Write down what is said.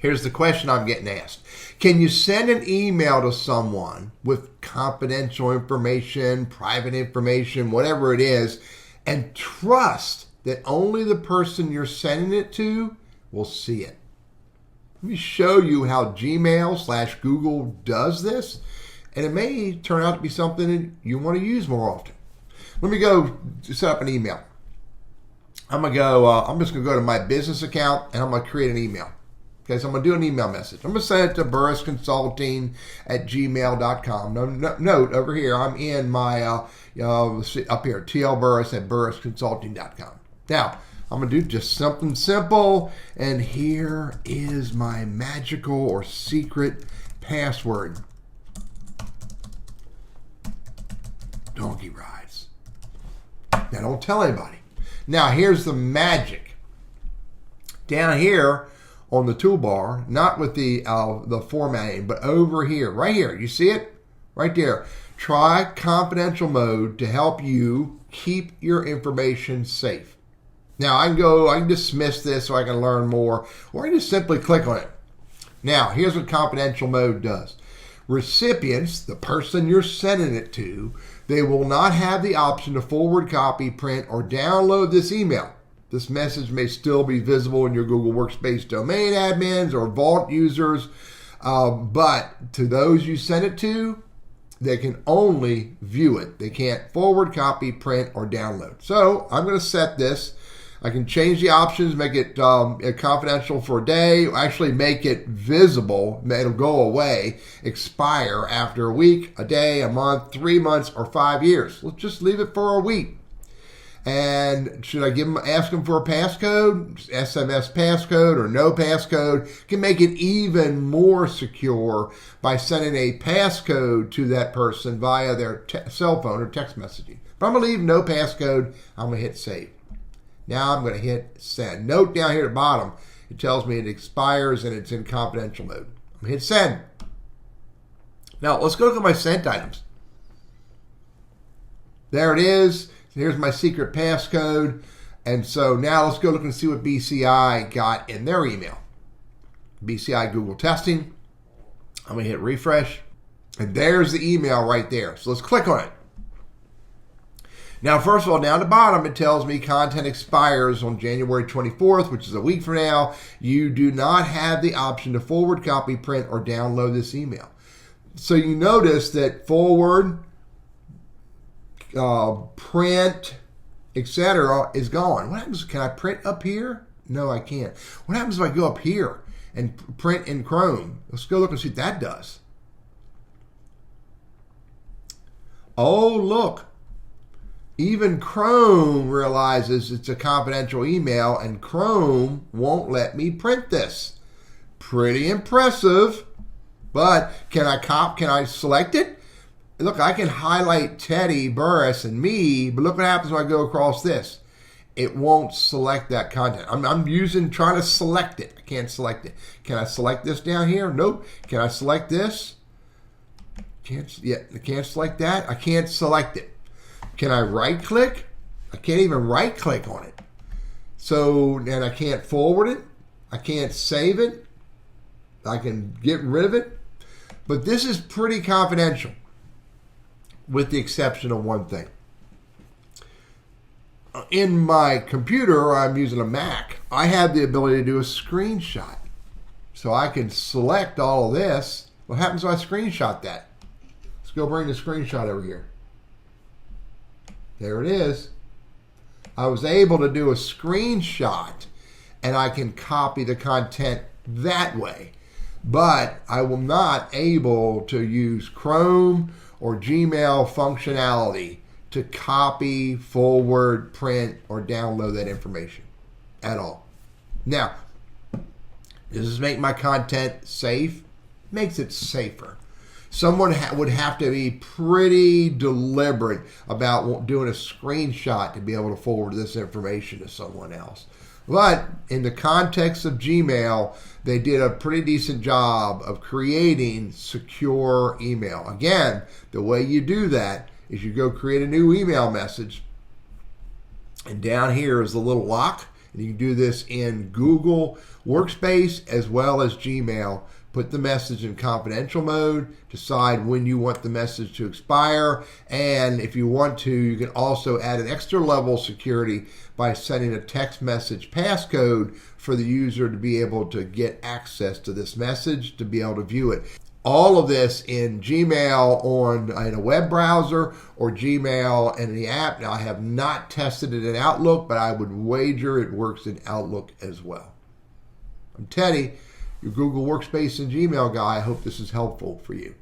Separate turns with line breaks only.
Here's the question I'm getting asked. Can you send an email to someone with confidential information, private information, whatever it is, and trust that only the person you're sending it to will see it? Let me show you how Gmail/Google does this, and it may turn out to be something that you want to use more often. Let me go set up an email. I'm just going to go to my business account, and I'm going to create an email. Okay, so I'm going to do an email message. I'm going to send it to burrisconsulting@gmail.com. Note over here, I'm in my, up here, tlburris@burrisconsulting.com. Now, I'm going to do just something simple, and here is my magical or secret password. Donkey rides. Now, don't tell anybody. Now, here's the magic. Down here on the toolbar, not with the formatting, but over here, right here. You see it? Right there. Try confidential mode to help you keep your information safe. Now, I can dismiss this so I can learn more, or I can just simply click on it. Now, here's what confidential mode does. Recipients, the person you're sending it to, they will not have the option to forward, copy, print, or download this email. This message may still be visible in your Google Workspace domain admins or Vault users, but to those you send it to, they can only view it. They can't forward, copy, print, or download. So I'm going to set this. I can change the options, make it confidential for a day, actually make it visible. It'll go away, expire after a week, a day, a month, 3 months, or 5 years. Let's just leave it for a week. And should I ask them for a passcode, SMS passcode, or no passcode? Can make it even more secure by sending a passcode to that person via their cell phone or text messaging. But I'm going to leave no passcode. I'm going to hit save. Now I'm going to hit send. Note down here at the bottom, it tells me it expires and it's in confidential mode. I'm going to hit send. Now let's go look at my sent items. There it is. Here's my secret passcode. And so now let's go look and see what BCI got in their email. BCI Google testing. I'm going to hit refresh. And there's the email right there. So let's click on it. Now, first of all, down the bottom, it tells me content expires on January 24th, which is a week from now. You do not have the option to forward, copy, print, or download this email. So you notice that forward, print, etc. is gone. What happens? Can I print up here? No, I can't. What happens if I go up here and print in Chrome? Let's go look and see what that does. Oh, look. Even Chrome realizes it's a confidential email, and Chrome won't let me print this. Pretty impressive. But can I select it? Look, I can highlight Teddy, Burris, and me, but look what happens when I go across this. It won't select that content. I'm trying to select it. I can't select it. Can I select this down here? Nope. Can I select this? I can't select that. I can't select it. Can I right click? I can't even right click on it. So, and I can't forward it. I can't save it. I can get rid of it. But this is pretty confidential, with the exception of one thing. In my computer, I'm using a Mac, I have the ability to do a screenshot. So I can select all of this. What happens if I screenshot that? Let's go bring the screenshot over here. There it is. I was able to do a screenshot, and I can copy the content that way. But I will not able to use Chrome or Gmail functionality to copy, forward, print, or download that information at all. Now, does this make my content safe? Makes it safer. Someone would have to be pretty deliberate about doing a screenshot to be able to forward this information to someone else. But in the context of Gmail, they did a pretty decent job of creating secure email. Again, the way you do that is you go create a new email message, and down here is the little lock, And you can do this in Google Workspace as well as Gmail. Put the message in confidential mode, decide when you want the message to expire, and if you want to, you can also add an extra level of security by sending a text message passcode for the user to be able to get access to this message, to be able to view it. All of this in Gmail in a web browser or Gmail in the app. Now, I have not tested it in Outlook, but I would wager it works in Outlook as well. I'm Teddy, your Google Workspace and Gmail guy. I hope this is helpful for you.